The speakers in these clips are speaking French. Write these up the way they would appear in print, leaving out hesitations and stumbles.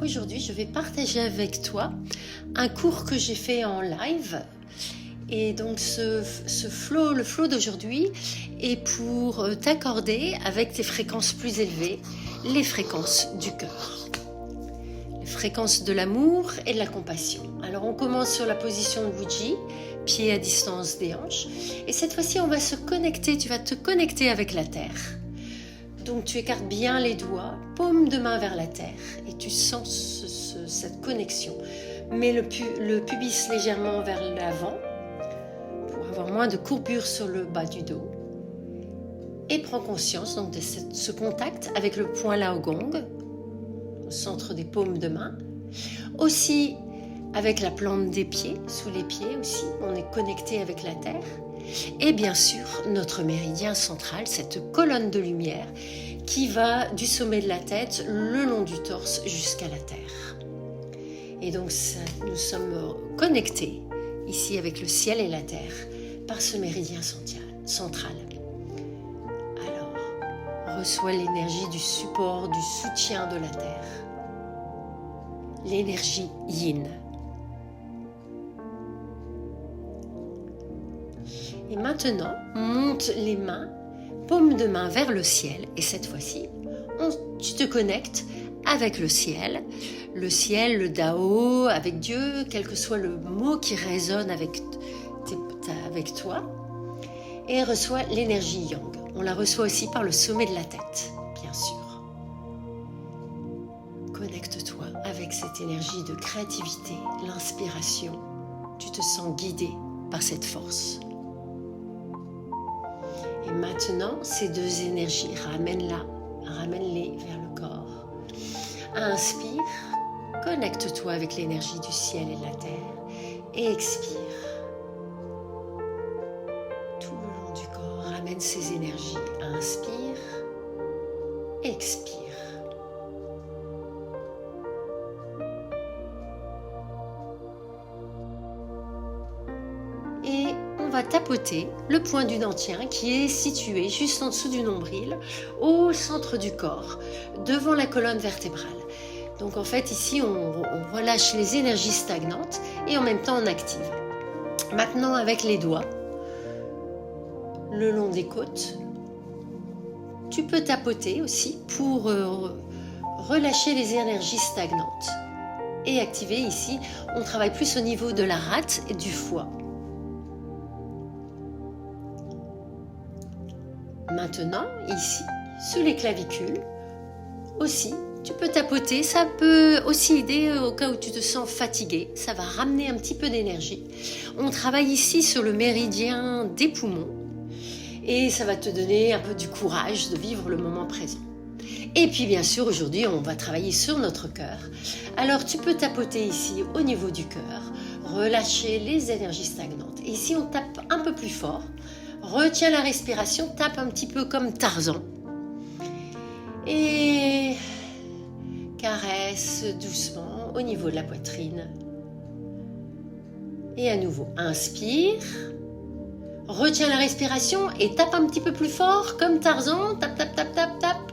aujourd'hui, je vais partager avec toi un cours que j'ai fait en live. Et donc, le flow d'aujourd'hui est pour t'accorder avec tes fréquences plus élevées, les fréquences du cœur. Les fréquences de l'amour et de la compassion. Alors, on commence sur la position de Wuji, pied à distance des hanches. Et cette fois-ci, on va se connecter, tu vas te connecter avec la terre. Donc tu écartes bien les doigts, paume de main vers la terre et tu sens cette connexion. Mets le pubis légèrement vers l'avant pour avoir moins de courbure sur le bas du dos. Et prends conscience donc de ce contact avec le point Lao Gong, au centre des paumes de main. Aussi avec la plante des pieds, sous les pieds aussi, on est connecté avec la terre. Et bien sûr, notre méridien central, cette colonne de lumière qui va du sommet de la tête le long du torse jusqu'à la terre. Et donc, nous sommes connectés ici avec le ciel et la terre par ce méridien central. Alors, reçois l'énergie du support, du soutien de la terre. L'énergie yin. Et maintenant, monte les mains, paume de main vers le ciel. Et cette fois-ci, tu te connectes avec le ciel, le Dao, avec Dieu, quel que soit le mot qui résonne avec toi. Et reçois l'énergie yang. On la reçoit aussi par le sommet de la tête, bien sûr. Connecte-toi avec cette énergie de créativité, l'inspiration. Tu te sens guidé par cette force. Et maintenant, ces deux énergies, ramène-les vers le corps. Inspire, connecte-toi avec l'énergie du ciel et de la terre. Et expire. Tout le long du corps, ramène ces énergies. Inspire, expire. Et on va tapoter le point du dentien qui est situé juste en dessous du nombril, au centre du corps, devant la colonne vertébrale. Donc en fait ici on relâche les énergies stagnantes et en même temps on active. Maintenant avec les doigts, le long des côtes, tu peux tapoter aussi pour relâcher les énergies stagnantes. Et activer ici, on travaille plus au niveau de la rate et du foie. Maintenant, ici, sous les clavicules, aussi, tu peux tapoter. Ça peut aussi aider au cas où tu te sens fatigué. Ça va ramener un petit peu d'énergie. On travaille ici sur le méridien des poumons et ça va te donner un peu du courage de vivre le moment présent. Et puis bien sûr, aujourd'hui, on va travailler sur notre cœur. Alors, tu peux tapoter ici au niveau du cœur, relâcher les énergies stagnantes. Et ici, on tape un peu plus fort. Retiens la respiration, tape un petit peu comme Tarzan. Et caresse doucement au niveau de la poitrine. Et à nouveau, inspire. Retiens la respiration et tape un petit peu plus fort comme Tarzan. Tape, tape, tape, tape, tape.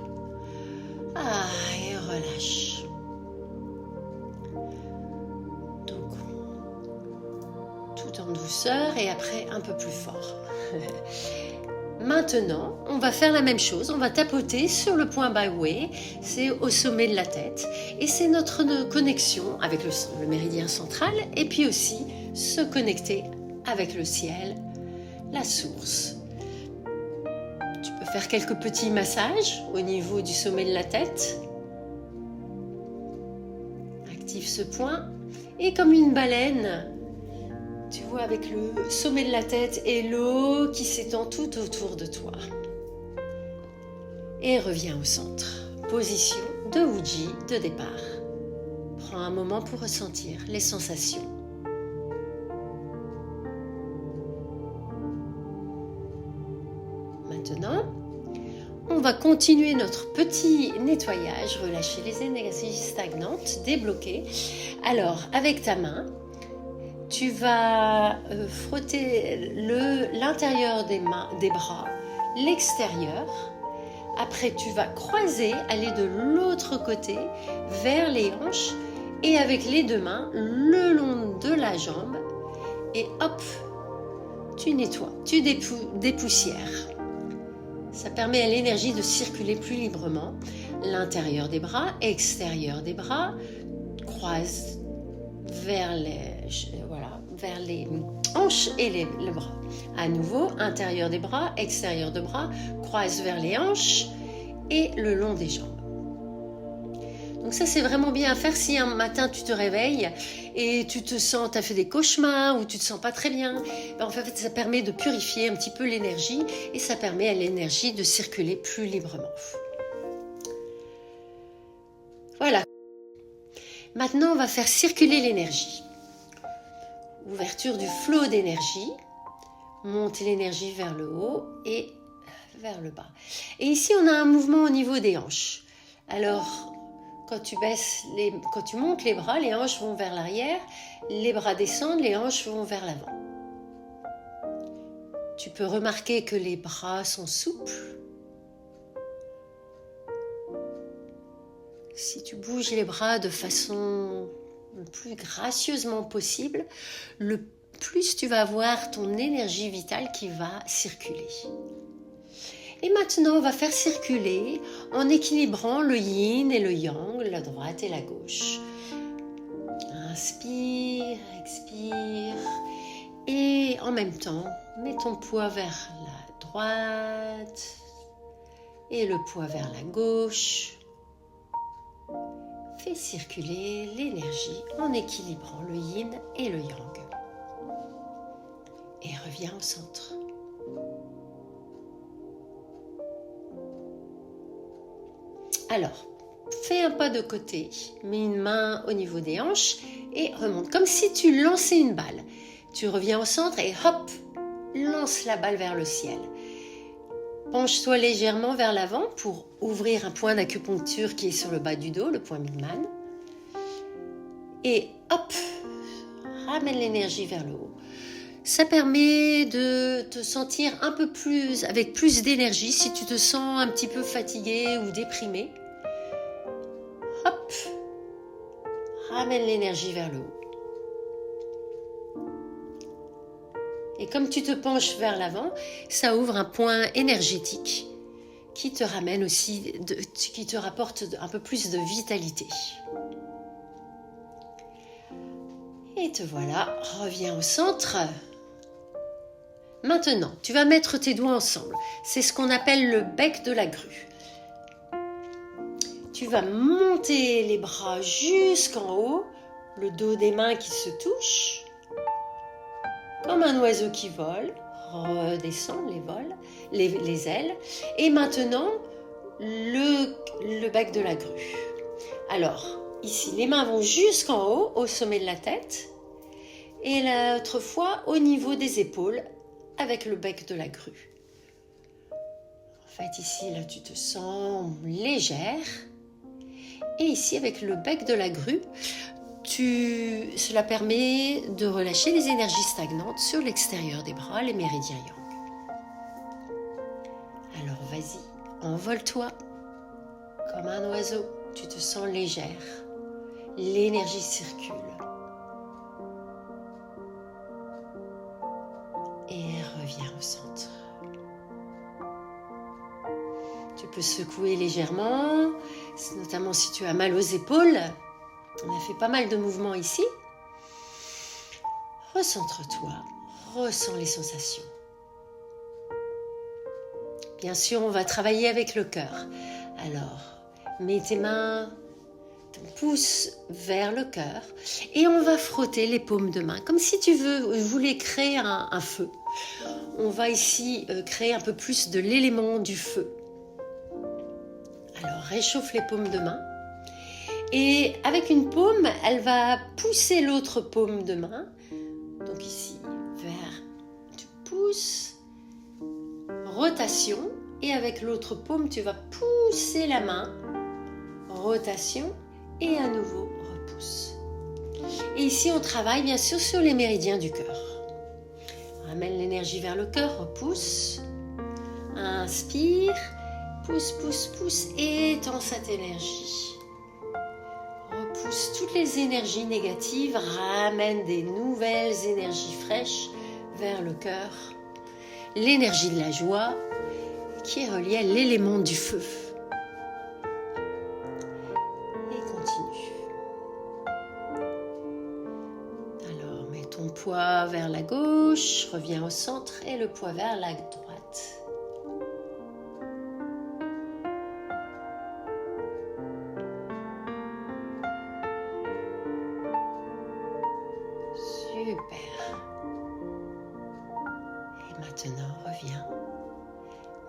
Ah, et relâche. Donc, tout en douceur et après un peu plus fort. Maintenant, on va faire la même chose. On va tapoter sur le point Baiwei, c'est au sommet de la tête. Et c'est notre connexion avec le méridien central et puis aussi se connecter avec le ciel, la source. Tu peux faire quelques petits massages au niveau du sommet de la tête. Active ce point. Et comme une baleine, tu vois avec le sommet de la tête et l'eau qui s'étend tout autour de toi. Et reviens au centre. Position de Wuji de départ. Prends un moment pour ressentir les sensations. Maintenant, on va continuer notre petit nettoyage, relâcher les énergies stagnantes, débloquer. Alors, avec ta main, tu vas frotter l'intérieur des bras, l'extérieur, Après, tu vas croiser, aller de l'autre côté, vers les hanches, et avec les deux mains, le long de la jambe, et hop, tu nettoies, tu dépoussières. Ça permet à l'énergie de circuler plus librement. L'intérieur des bras, extérieur des bras, croise vers les hanches et le bras. À nouveau, intérieur des bras, extérieur de bras, croise vers les hanches et le long des jambes. Donc ça, c'est vraiment bien à faire si un matin tu te réveilles et tu te sens, tu as fait des cauchemars ou tu te sens pas très bien. En fait, ça permet de purifier un petit peu l'énergie et ça permet à l'énergie de circuler plus librement. Voilà. Maintenant, on va faire circuler l'énergie. Ouverture du flot d'énergie. Monter l'énergie vers le haut et vers le bas. Et ici, on a un mouvement au niveau des hanches. Alors, quand tu montes les bras, les hanches vont vers l'arrière, les bras descendent, les hanches vont vers l'avant. Tu peux remarquer que les bras sont souples. Si tu bouges les bras de façon le plus gracieusement possible, le plus tu vas avoir ton énergie vitale qui va circuler. Et maintenant, on va faire circuler en équilibrant le yin et le yang, la droite et la gauche. Inspire, expire. Et en même temps, mets ton poids vers la droite et le poids vers la gauche. Fais circuler l'énergie en équilibrant le yin et le yang. Et reviens au centre. Alors, fais un pas de côté, mets une main au niveau des hanches et remonte. Comme si tu lançais une balle. Tu reviens au centre et hop, lance la balle vers le ciel. Penche-toi légèrement vers l'avant pour ouvrir un point d'acupuncture qui est sur le bas du dos, le point Midman. Et hop, ramène l'énergie vers le haut. Ça permet de te sentir un peu plus, avec plus d'énergie si tu te sens un petit peu fatigué ou déprimé. Hop, ramène l'énergie vers le haut. Et comme tu te penches vers l'avant, ça ouvre un point énergétique qui te ramène aussi, qui te rapporte un peu plus de vitalité. Et te voilà, reviens au centre. Maintenant, tu vas mettre tes doigts ensemble. C'est ce qu'on appelle le bec de la grue. Tu vas monter les bras jusqu'en haut, le dos des mains qui se touchent, comme un oiseau qui vole, redescend les ailes. Et maintenant, le bec de la grue. Alors, ici, les mains vont jusqu'en haut, au sommet de la tête, et l'autre fois au niveau des épaules, avec le bec de la grue. En fait, ici, là, tu te sens légère. Et ici, avec le bec de la grue, cela permet de relâcher les énergies stagnantes sur l'extérieur des bras, les méridiens yang. Alors, vas-y, envole-toi comme un oiseau. Tu te sens légère. L'énergie circule. Et reviens au centre. Tu peux secouer légèrement, notamment si tu as mal aux épaules. On a fait pas mal de mouvements ici. Recentre-toi, ressens les sensations. Bien sûr, on va travailler avec le cœur. Alors, mets tes mains, ton pouce vers le cœur et on va frotter les paumes de main, comme si tu voulais créer un feu. On va ici créer un peu plus de l'élément du feu. Alors, réchauffe les paumes de main. Et avec une paume, elle va pousser l'autre paume de main. Donc ici, tu pousses, rotation. Et avec l'autre paume, tu vas pousser la main, rotation. Et à nouveau, repousse. Et ici, on travaille bien sûr sur les méridiens du cœur. Ramène l'énergie vers le cœur, repousse. Inspire, Pousse, pousse, pousse, étends cette énergie. Repousse toutes les énergies négatives, ramène des nouvelles énergies fraîches vers le cœur. L'énergie de la joie qui est reliée à l'élément du feu. Et continue. Alors, mets ton poids vers la gauche, reviens au centre et le poids vers la droite. Super. Et maintenant, reviens.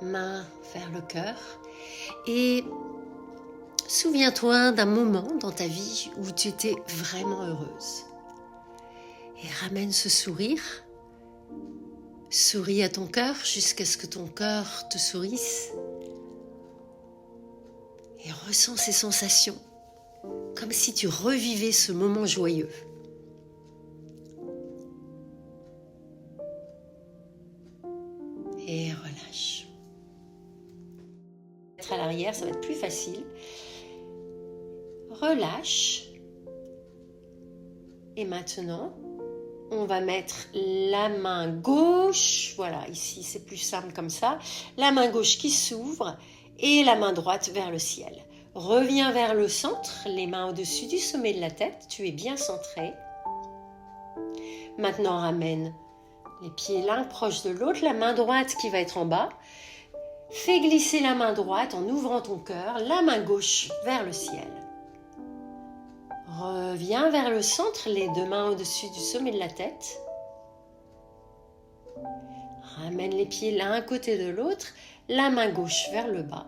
Main vers le cœur. Et souviens-toi d'un moment dans ta vie où tu étais vraiment heureuse. Et ramène ce sourire. Souris à ton cœur jusqu'à ce que ton cœur te sourisse. Et ressens ces sensations, comme si tu revivais ce moment joyeux. Et relâche. Être à l'arrière, ça va être plus facile. Relâche. Et maintenant, on va mettre la main gauche, voilà, ici c'est plus simple comme ça, la main gauche qui s'ouvre et la main droite vers le ciel. Reviens vers le centre, les mains au-dessus du sommet de la tête, tu es bien centré. Maintenant, ramène les pieds l'un proche de l'autre, la main droite qui va être en bas. Fais glisser la main droite en ouvrant ton cœur, la main gauche vers le ciel. Reviens vers le centre, les deux mains au-dessus du sommet de la tête. Ramène les pieds l'un à côté de l'autre, la main gauche vers le bas.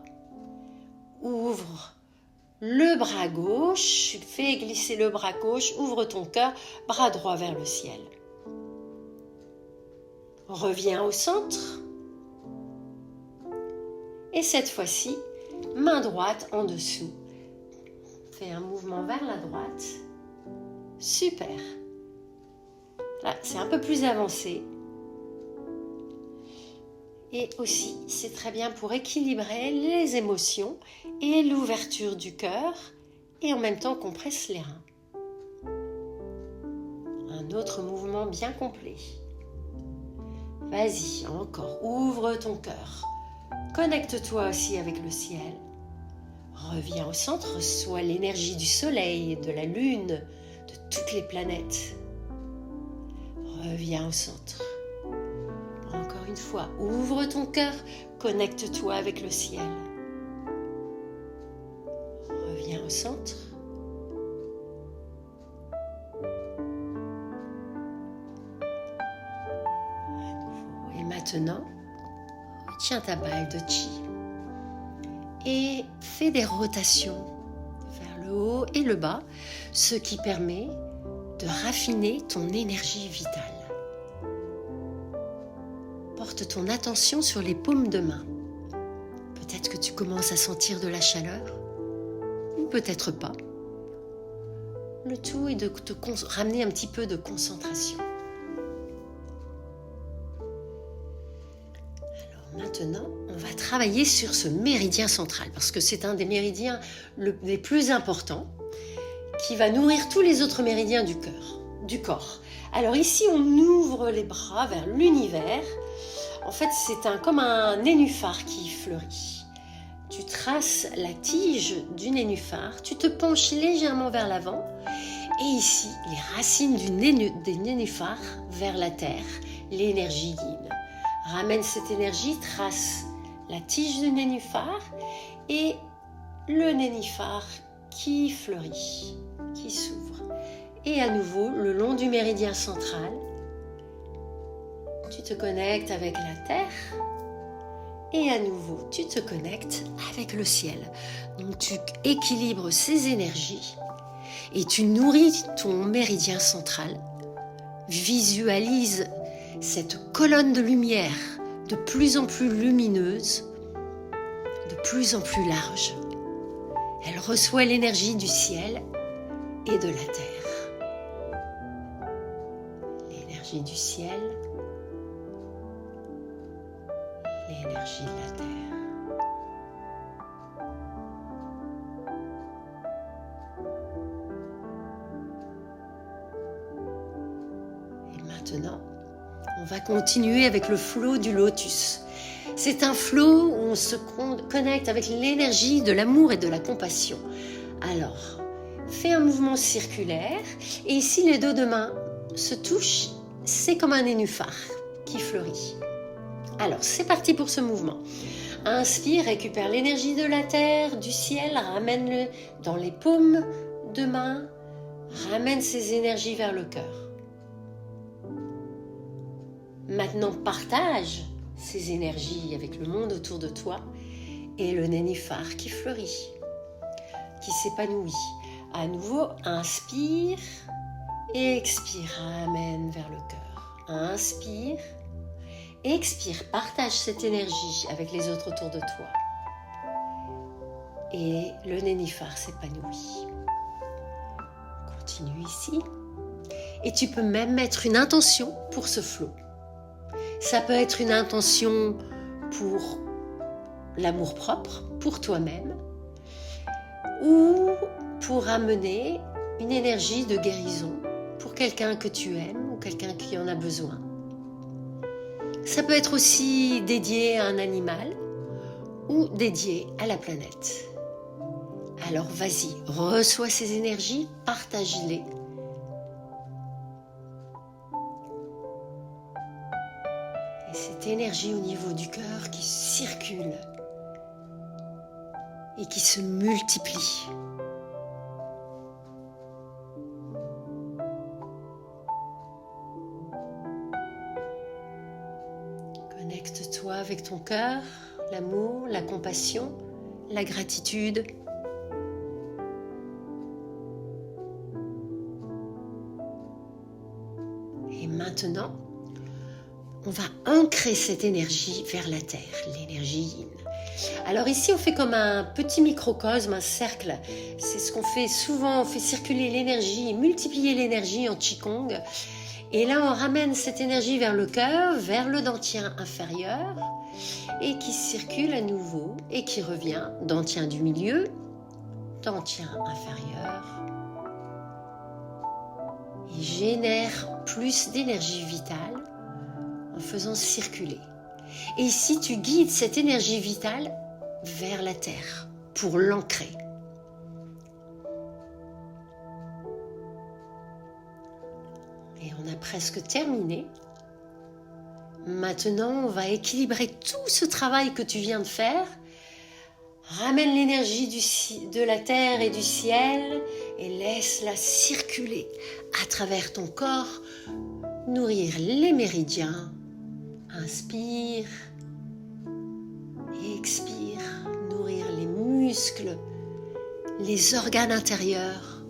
Ouvre le bras gauche, fais glisser le bras gauche, ouvre ton cœur, bras droit vers le ciel. Reviens au centre. Et cette fois-ci, main droite en dessous. Fais un mouvement vers la droite. Super. Là, c'est un peu plus avancé. Et aussi, c'est très bien pour équilibrer les émotions et l'ouverture du cœur et en même temps qu'on presse les reins. Un autre mouvement bien complet. Vas-y, encore, ouvre ton cœur. Connecte-toi aussi avec le ciel. Reviens au centre, reçois l'énergie du soleil, de la lune, de toutes les planètes. Reviens au centre. Encore une fois, ouvre ton cœur, connecte-toi avec le ciel. Reviens au centre. À nouveau. Et maintenant, retiens ta balle de chi et fais des rotations vers le haut et le bas, ce qui permet de raffiner ton énergie vitale. Porte ton attention sur les paumes de main. Peut-être que tu commences à sentir de la chaleur, ou peut-être pas. Le tout est de te ramener un petit peu de concentration. Alors maintenant, on va travailler sur ce méridien central, parce que c'est un des méridiens les plus importants, qui va nourrir tous les autres méridiens du corps. Alors ici, on ouvre les bras vers l'univers. En fait, c'est comme un nénuphar qui fleurit. Tu traces la tige du nénuphar, tu te penches légèrement vers l'avant et ici, les racines des nénuphars vers la terre, l'énergie yin. Ramène cette énergie, trace la tige du nénuphar et le nénuphar qui fleurit, qui s'ouvre. Et à nouveau, le long du méridien central, tu te connectes avec la terre et à nouveau, tu te connectes avec le ciel. Donc, tu équilibres ces énergies et tu nourris ton méridien central. Visualise cette colonne de lumière de plus en plus lumineuse, de plus en plus large. Elle reçoit l'énergie du ciel et de la terre. L'énergie du ciel, l'énergie de la terre. Maintenant, on va continuer avec le flot du lotus. C'est un flot où on se connecte avec l'énergie de l'amour et de la compassion. Alors, fais un mouvement circulaire et ici les deux de mains se touchent, c'est comme un nénuphar qui fleurit. Alors, c'est parti pour ce mouvement. Inspire, récupère l'énergie de la terre, du ciel, ramène-le dans les paumes de main, ramène ces énergies vers le cœur. Maintenant, partage ces énergies avec le monde autour de toi et le nénuphar qui fleurit, qui s'épanouit. À nouveau, inspire et expire, ramène vers le cœur. Inspire, expire, partage cette énergie avec les autres autour de toi. Et le nénuphar s'épanouit. Continue ici. Et tu peux même mettre une intention pour ce flot. Ça peut être une intention pour l'amour-propre, pour toi-même, ou pour amener une énergie de guérison pour quelqu'un que tu aimes ou quelqu'un qui en a besoin. Ça peut être aussi dédié à un animal ou dédié à la planète. Alors vas-y, reçois ces énergies, partage-les. Et cette énergie au niveau du cœur qui circule et qui se multiplie. Connecte-toi avec ton cœur, l'amour, la compassion, la gratitude. Et maintenant, on va ancrer cette énergie vers la terre, l'énergie yin. Alors ici, on fait comme un petit microcosme, un cercle. C'est ce qu'on fait souvent, on fait circuler l'énergie, multiplier l'énergie en Qigong. Et là, on ramène cette énergie vers le cœur, vers le dentien inférieur, et qui circule à nouveau, et qui revient, dentien du milieu, dentien inférieur, et génère plus d'énergie vitale en faisant circuler. Et ici, tu guides cette énergie vitale vers la terre pour l'ancrer. Et on a presque terminé. Maintenant, on va équilibrer tout ce travail que tu viens de faire. Ramène l'énergie de la terre et du ciel et laisse-la circuler à travers ton corps, nourrir les méridiens. Inspire et expire, nourrir les muscles, les organes intérieurs.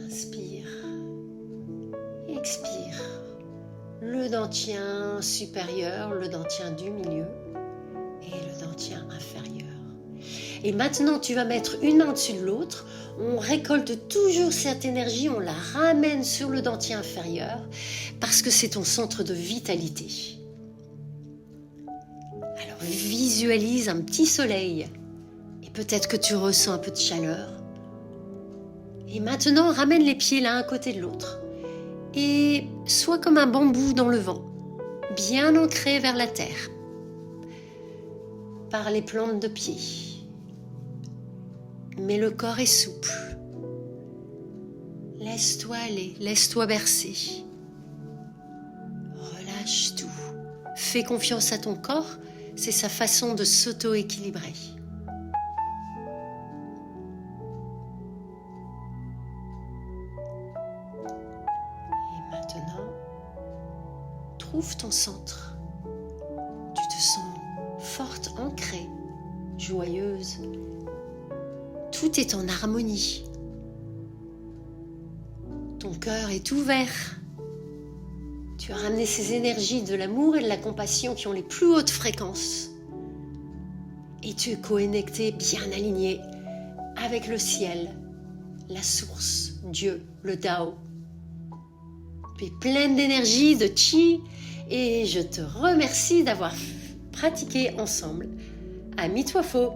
Inspire, expire, le dentien supérieur, le dentien du milieu et le dentien inférieur. Et maintenant, tu vas mettre une main au-dessus de l'autre. On récolte toujours cette énergie, on la ramène sur le dentier inférieur parce que c'est ton centre de vitalité. Alors visualise un petit soleil et peut-être que tu ressens un peu de chaleur. Et maintenant, ramène les pieds l'un à côté de l'autre et sois comme un bambou dans le vent, bien ancré vers la terre par les plantes de pied. Mais le corps est souple. Laisse-toi aller, laisse-toi bercer. Relâche tout. Fais confiance à ton corps, c'est sa façon de s'auto-équilibrer. Et maintenant, trouve ton centre. Tu te sens forte, ancrée, joyeuse. Tout est en harmonie. Ton cœur est ouvert. Tu as ramené ces énergies de l'amour et de la compassion qui ont les plus hautes fréquences. Et tu es connecté, bien aligné avec le ciel, la source, Dieu, le Tao. Tu es pleine d'énergie, de chi, et je te remercie d'avoir pratiqué ensemble. Ami toi faux.